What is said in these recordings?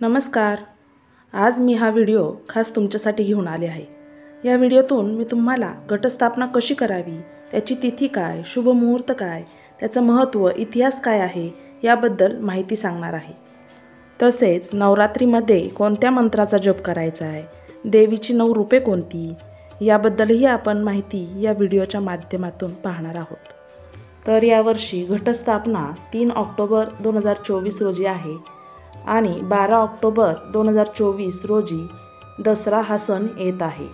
नमस्कार. आज मी हा व्हिडिओ खास तुमच्यासाठी घेऊन आले आहे. या व्हिडिओतून मी तुम्हाला घटस्थापना कशी करावी, त्याची तिथी काय, शुभ मुहूर्त काय, त्याचं महत्त्व, इतिहास काय आहे याबद्दल माहिती सांगणार आहे. तसेच नवरात्रीमध्ये कोणत्या मंत्राचा जप करायचा आहे, देवीची 9 रूपे कोणती याबद्दलही आपण माहिती या व्हिडिओच्या माध्यमातून पाहणार आहोत. तर यावर्षी घटस्थापना 3 ऑक्टोबर 2024 रोजी आहे आणि 12 ऑक्टोबर 2024 रोजी दसरा हा सण येत आहे.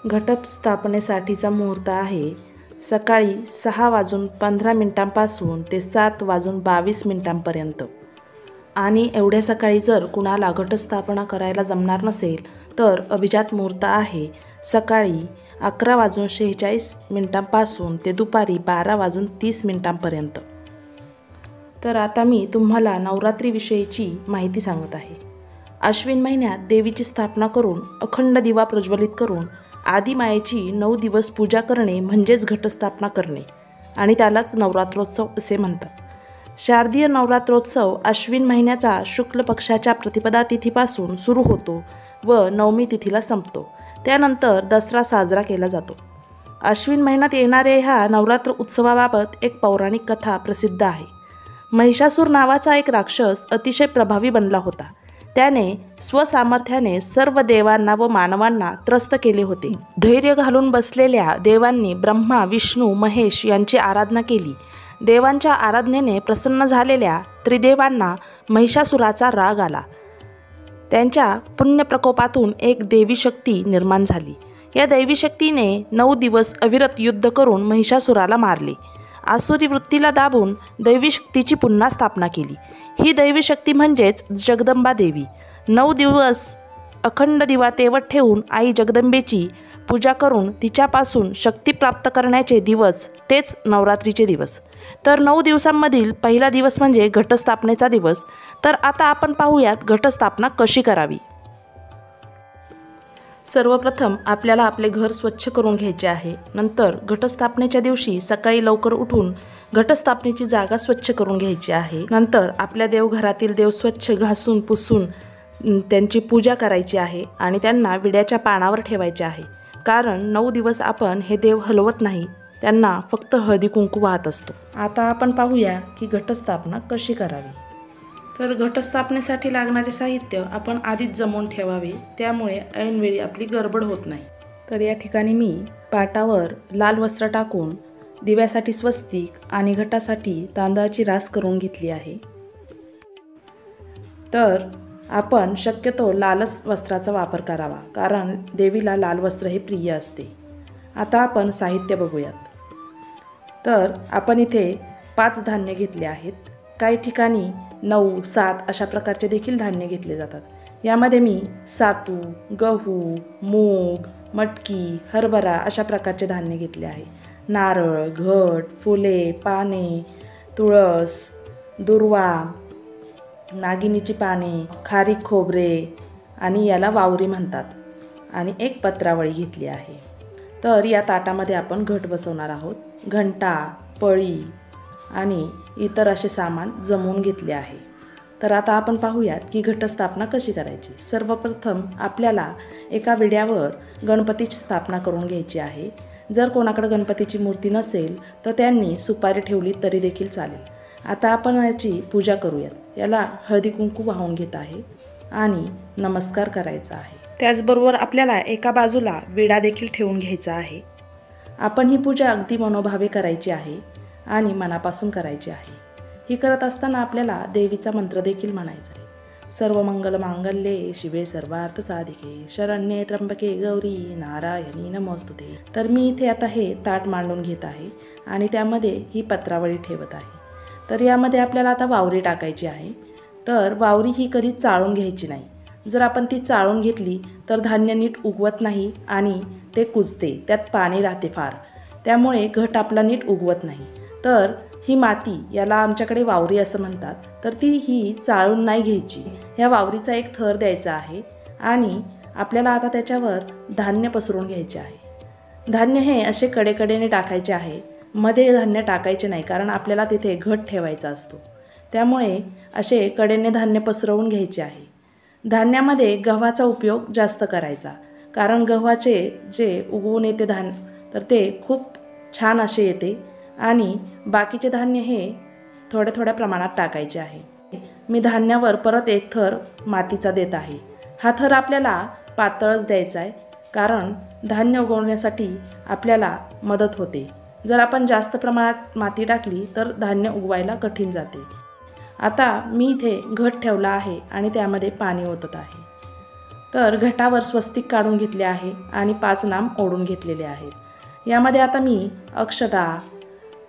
घटस्थापनेसाठीचा मुहूर्त आहे सकाळी 6:15 ते 7:22 आणि एवढ्या सकाळी जर कुणाला घटस्थापना करायला जमणार नसेल तर अभिजात मुहूर्त आहे सकाळी 11:46 ते दुपारी 12:30 तर आता मी तुम्हाला नवरात्रीविषयीची माहिती सांगत आहे. अश्विन महिन्यात देवीची स्थापना करून अखंड दिवा प्रज्वलित करून आदिमायेची 9 दिवस पूजा करणे म्हणजेच घटस्थापना करणे आणि त्यालाच नवरात्रोत्सव असे म्हणतात. शारदीय नवरात्रोत्सव अश्विन महिन्याचा शुक्ल पक्षाच्या प्रतिपदा तिथीपासून सुरू होतो व नवमी तिथीला संपतो. त्यानंतर दसरा साजरा केला जातो. अश्विन महिन्यात येणाऱ्या ह्या नवरात्र उत्सवाबाबत एक पौराणिक कथा प्रसिद्ध आहे. महिषासूर नावाचा एक राक्षस अतिशय प्रभावी बनला होता. त्याने स्वसामर्थ्याने सर्व देवांना व मानवांना त्रस्त केले होते. धैर्य घालून बसलेल्या देवांनी ब्रह्मा, विष्णू, महेश यांची आराधना केली. देवांच्या आराधनेने प्रसन्न झालेल्या त्रिदेवांना महिषासुराचा राग आला. त्यांच्या पुण्यप्रकोपातून एक देवी शक्ती निर्माण झाली. या दैवी शक्तीने 9 दिवस अविरत युद्ध करून महिषासुराला मारले. आसुरी वृत्तीला दाबून दैवी शक्तीची पुन्हा स्थापना केली. ही दैवी शक्ती म्हणजेच जगदंबा देवी. 9 दिवस अखंड दिवा तेवत ठेवून आई जगदंबेची पूजा करून तिच्यापासून शक्ती प्राप्त करण्याचे दिवस तेच नवरात्रीचे दिवस. तर 9 दिवसांमधील पहिला दिवस म्हणजे घटस्थापनेचा दिवस. तर आता आपण पाहूयात घटस्थापना कशी करावी. सर्वप्रथम आपल्याला आपले घर स्वच्छ करून घ्यायचे आहे. नंतर घटस्थापनेच्या दिवशी सकाळी लवकर उठून घटस्थापनेची जागा स्वच्छ करून घ्यायची आहे. नंतर आपल्या देवघरातील देव स्वच्छ घासून पुसून त्यांची पूजा करायची आहे आणि त्यांना विड्याच्या पानावर ठेवायचे आहे. कारण 9 दिवस आपण हे देव हलवत नाही, त्यांना फक्त हळदी कुंकू वाहत असतो. आता आपण पाहूया की घटस्थापना कशी करावी. तर घटस्थापनेसाठी लागणारे साहित्य आपण आधीच जमवून ठेवावे, त्यामुळे ऐनवेळी आपली गडबड होत नाही. तर या ठिकाणी मी पाटावर लाल वस्त्र टाकून दिव्यासाठी स्वस्तिक आणि घटासाठी तांदळाची रास करून घेतली आहे. तर आपण शक्यतो लालच वस्त्राचा वापर करावा, कारण देवीला लाल वस्त्र हे प्रिय असते. आता आपण साहित्य बघूयात. तर आपण इथे 5 धान्य घेतले आहेत. काही ठिकाणी 9, 7 अशा प्रकारचे देखील धान्य घेतले जातात. यामध्ये मी सातू, गहू, मूग, मटकी, हरभरा अशा प्रकारचे धान्य घेतले आहे. नारळ, घट, फुले, पाने, तुळस, दुर्वा, नागिनीची पाने, खारीक खोबरे आणि याला वावरी म्हणतात आणि एक पत्रावळी घेतली आहे. तर या ताटामध्ये आपण घट बसवणार आहोत. घंटा, पळी आणि इतर असे सामान जमवून घेतले आहे. तर आता आपण पाहूयात की घटस्थापना कशी करायची. सर्वप्रथम आपल्याला एका विड्यावर गणपतीची स्थापना करून घ्यायची आहे. जर कोणाकडे गणपतीची मूर्ती नसेल तर त्यांनी सुपारी ठेवली तरी देखील चालेल. आता आपण याची पूजा करूयात. याला हळदी कुंकू वाहून घेत आहे आणि नमस्कार करायचा आहे. त्याचबरोबर आपल्याला एका बाजूला विडा देखील ठेवून घ्यायचा आहे. आपण ही पूजा अगदी मनोभावे करायची आहे आणि मनापासून करायची आहे. ही करत असताना आपल्याला देवीचा मंत्र देखील म्हणायचा आहे. सर्व मंगल मांगल्ये शिवे सर्वार्थ साधिके शरण्ये त्र्यंबके गौरी नारायणी नमोस्तुते. तर मी इथे आता हे ताट मांडून घेत आहे आणि त्यामध्ये ही पत्रावळी ठेवत आहे. तर यामध्ये आपल्याला आता वावरी टाकायची आहे. तर वावरी ही कधी चाळून घ्यायची नाही. जर आपण ती चाळून घेतली तर धान्य नीट उगवत नाही आणि ते कुजते, त्यात पाणी राहते फार, त्यामुळे घट आपला नीट उगवत नाही. तर ही माती, याला आमच्याकडे वावरी असं म्हणतात, तर ती ही चाळून नाही घ्यायची. ह्या वावरीचा एक थर द्यायचा आहे आणि आपल्याला आता त्याच्यावर धान्य पसरून घ्यायचे आहे. धान्य हे असे कडेकडेने टाकायचे आहे. मध्ये धान्य टाकायचे नाही, कारण आपल्याला तिथे घट ठेवायचा असतो. त्यामुळे असे कडेने धान्य पसरवून घ्यायचे आहे. धान्यामध्ये गव्हाचा उपयोग जास्त करायचा, कारण गव्हाचे जे उगवून येते धान्य तर ते खूप छान असे येते आणि बाकीचे धान्य हे थोड्या थोड्या प्रमाणात टाकायचे आहे. मी धान्यावर परत एक थर मातीचा देत आहे. हा थर आपल्याला पातळच द्यायचा आहे, कारण धान्य उगवण्यासाठी आपल्याला मदत होते. जर आपण जास्त प्रमाणात माती टाकली तर धान्य उगवायला कठीण जाते. आता मी इथे घट ठेवला आहे आणि त्यामध्ये पाणी ओतत आहे. तर घटावर स्वस्तिक काढून घेतले आहे आणि 5 नाम ओढून घेतलेले आहेत. यामध्ये आता मी अक्षता,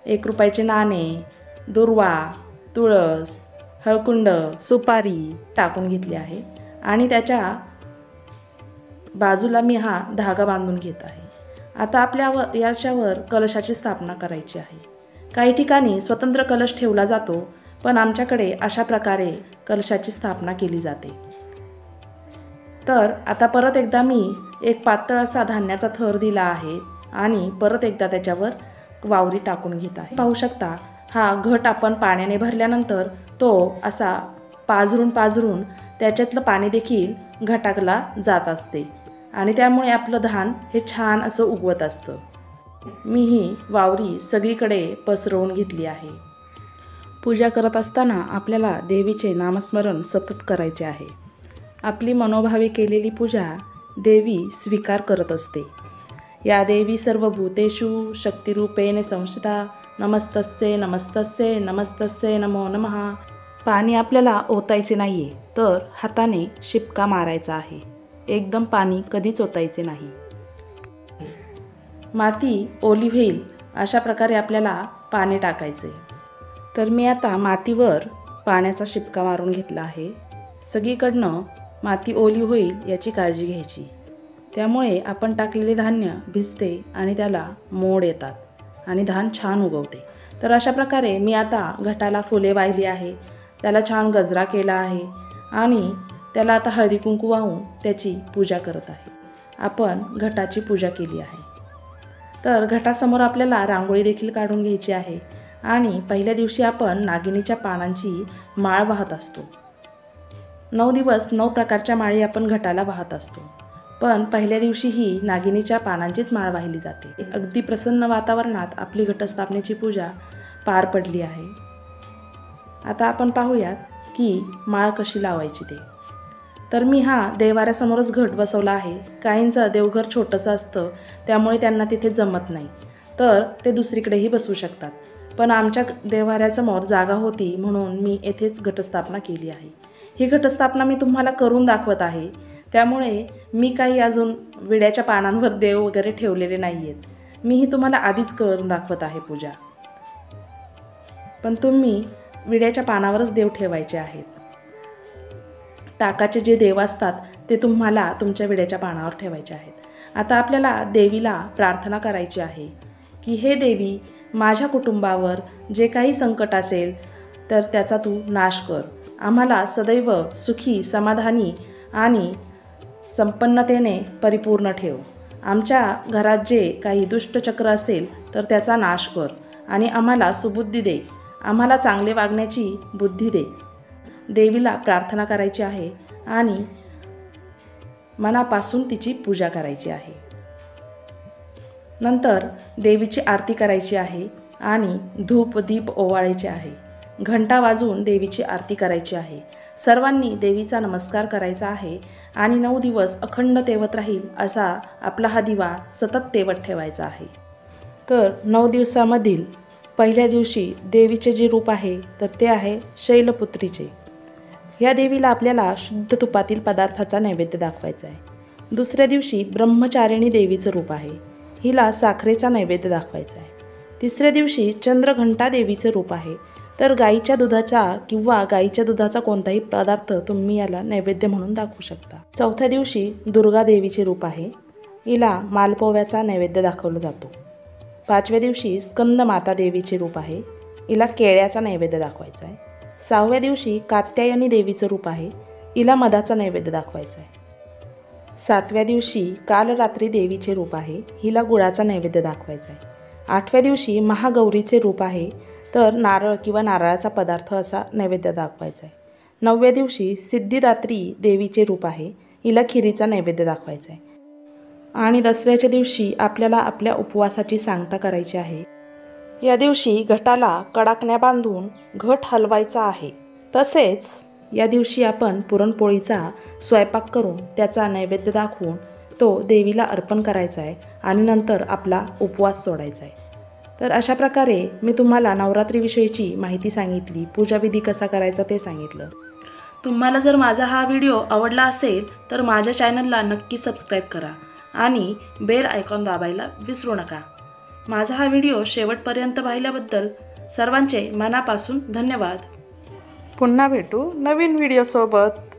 1 रुपयाचे नाणे, दुर्वा, तुळस, हळकुंड, सुपारी टाकून घेतली आहे आणि त्याच्या बाजूला मी हा धागा बांधून घेत आहे. आता याच्यावर कलशाची स्थापना करायची आहे. काही ठिकाणी स्वतंत्र कलश ठेवला जातो, पण आमच्याकडे अशा प्रकारे कलशाची स्थापना केली जाते. तर आता परत एकदा मी एक पातळ असा धान्याचा थर दिला आहे आणि परत एकदा त्याच्यावर वावरी टाकून घेत आहे. पाहू शकता, हा घट आपण पाण्याने भरल्यानंतर तो असा पाझरून त्याच्यातलं पाणी देखील घटाला जात असते आणि त्यामुळे आपलं धान हे छान असं उगवत असतं. मी ही वावरी सगळीकडे पसरवून घेतली आहे. पूजा करत असताना आपल्याला देवीचे नामस्मरण सतत करायचे आहे. आपली मनोभावे केलेली पूजा देवी स्वीकार करत असते. या देवी सर्वभूतेषु शक्तिरूपेण संस्थिता नमस्तस्ये नमस्तस्ये नमस्तस्ये नमो नमः. पाणी आपल्याला ओतायचे नाही आहे, तर हाताने शिपका मारायचा आहे. एकदम पाणी कधीच ओतायचे नाही. माती ओली होईल अशा प्रकारे आपल्याला पाणी टाकायचे. तर मी आता मातीवर पाण्याचा शिपका मारून घेतला आहे. सगळीकडनं माती ओली होईल याची काळजी घ्यायची. त्यामुळे आपण टाकलेले धान्य भिजते आणि त्याला मोड येतात आणि धान छान उगवते. तर अशा प्रकारे मी आता घटाला फुले वाहिली आहे, त्याला छान गजरा केला आहे आणि त्याला आता हळदी कुंकू वाहून त्याची पूजा करत आहे. आपण घटाची पूजा केली आहे. तर घटासमोर आपल्याला रांगोळी देखील काढून घ्यायची आहे आणि पहिल्या दिवशी आपण नागिनीच्या पानांची माळ वाहत असतो. 9 दिवस 9 प्रकारच्या माळी आपण घटाला वाहत असतो, पण पहिल्या दिवशी ही नागिनीच्या पानांचीच माळ वाहिली जाते. अगदी प्रसन्न वातावरणात आपली घटस्थापनेची पूजा पार पडली आहे. आता आपण पाहूयात की माळ कशी लावायची ते. तर मी हा देवाऱ्यासमोरच घट बसवला आहे. काहींचं देवघर छोटंसं असतं, त्यामुळे त्यांना तिथे जमत नाही, तर ते दुसरीकडेही बसू शकतात. पण आमच्या देवाऱ्यासमोर जागा होती म्हणून मी येथेच घटस्थापना केली आहे. ही घटस्थापना मी तुम्हाला करून दाखवत आहे, त्यामुळे मी काही अजून विड्याच्या पानांवर देव वगैरे ठेवलेले नाही आहेत. मी ही तुम्हाला आधीच करून दाखवत आहे पूजा. पण तुम्ही विड्याच्या पानावरच देव ठेवायचे आहेत. टाकाचे जे देव असतात ते तुम्हाला तुमच्या विड्याच्या पानावर ठेवायचे आहेत. आता आपल्याला देवीला प्रार्थना करायची आहे की हे देवी, माझ्या कुटुंबावर जे काही संकट असेल तर त्याचा तू नाश कर. आम्हाला सदैव सुखी, समाधानी आणि संपन्नतेने परिपूर्ण ठेव. आमच्या घरात जे काही दुष्टचक्र असेल तर त्याचा नाश कर आणि आम्हाला सुबुद्धी दे. आम्हाला चांगले वागण्याची बुद्धी दे. देवीला प्रार्थना करायची आहे आणि मनापासून तिची पूजा करायची आहे. नंतर देवीची आरती करायची आहे आणि धूप दीप ओवाळायचे आहे. घंटा वाजवून देवीची आरती करायची आहे. सर्वांनी देवीचा नमस्कार करायचा आहे आणि 9 दिवस अखंड तेवत राहील असा आपला हा दिवा सतत तेवत ठेवायचा आहे. तर 9 दिवसामधील पहिल्या दिवशी देवीचे जे रूप आहे तर ते आहे शैलपुत्रीचे. या देवीला आपल्याला शुद्ध तुपातील पदार्थाचा नैवेद्य दाखवायचा आहे. दुसऱ्या दिवशी ब्रह्मचारिणी देवीचं रूप आहे. हिला साखरेचा नैवेद्य दाखवायचा आहे. तिसऱ्या दिवशी चंद्रघंटा देवीचं रूप आहे. तर गाईच्या दुधाचा किंवा गाईच्या दुधाचा कोणताही पदार्थ तुम्ही याला नैवेद्य म्हणून दाखवू शकता. चौथ्या दिवशी दुर्गा देवीचे रूप आहे. हिला मालपोव्याचा नैवेद्य दाखवला जातो. 5व्या दिवशी स्कंद माता देवीचे रूप आहे. हिला केळ्याचा नैवेद्य दाखवायचा आहे. 6व्या दिवशी कात्यायनी देवीचं रूप आहे. हिला मधाचा नैवेद्य दाखवायचा आहे. 7व्या दिवशी कालरात्री देवीचे रूप आहे. हिला गुळाचा नैवेद्य दाखवायचा आहे. 8व्या दिवशी महागौरीचे रूप आहे. तर नारळ किंवा नारळाचा पदार्थ असा नैवेद्य दाखवायचा आहे. 9व्या दिवशी सिद्धिदात्री देवीचे रूप आहे, हिला खिरीचा नैवेद्य दाखवायचा आहे. आणि दसऱ्याच्या दिवशी आपल्याला आपल्या उपवासाची सांगता करायची आहे. या दिवशी घटाला कडाकण्या बांधून घट हलवायचा आहे. तसेच या दिवशी आपण पुरणपोळीचा स्वयंपाक करून त्याचा नैवेद्य दाखवून तो देवीला अर्पण करायचा आहे आणि नंतर आपला उपवास सोडायचा आहे. तर अशा प्रकारे मी तुम्हाला नवरात्रीविषयीची माहिती सांगितली, पूजाविधी कसा करायचा ते सांगितलं. तुम्हाला जर माझा हा व्हिडिओ आवडला असेल तर माझ्या चॅनलला नक्की सबस्क्राईब करा आणि बेल आयकॉन दाबायला विसरू नका. माझा हा व्हिडिओ शेवटपर्यंत पाहिल्याबद्दल सर्वांचे मनापासून धन्यवाद. पुन्हा भेटू नवीन व्हिडिओसोबत.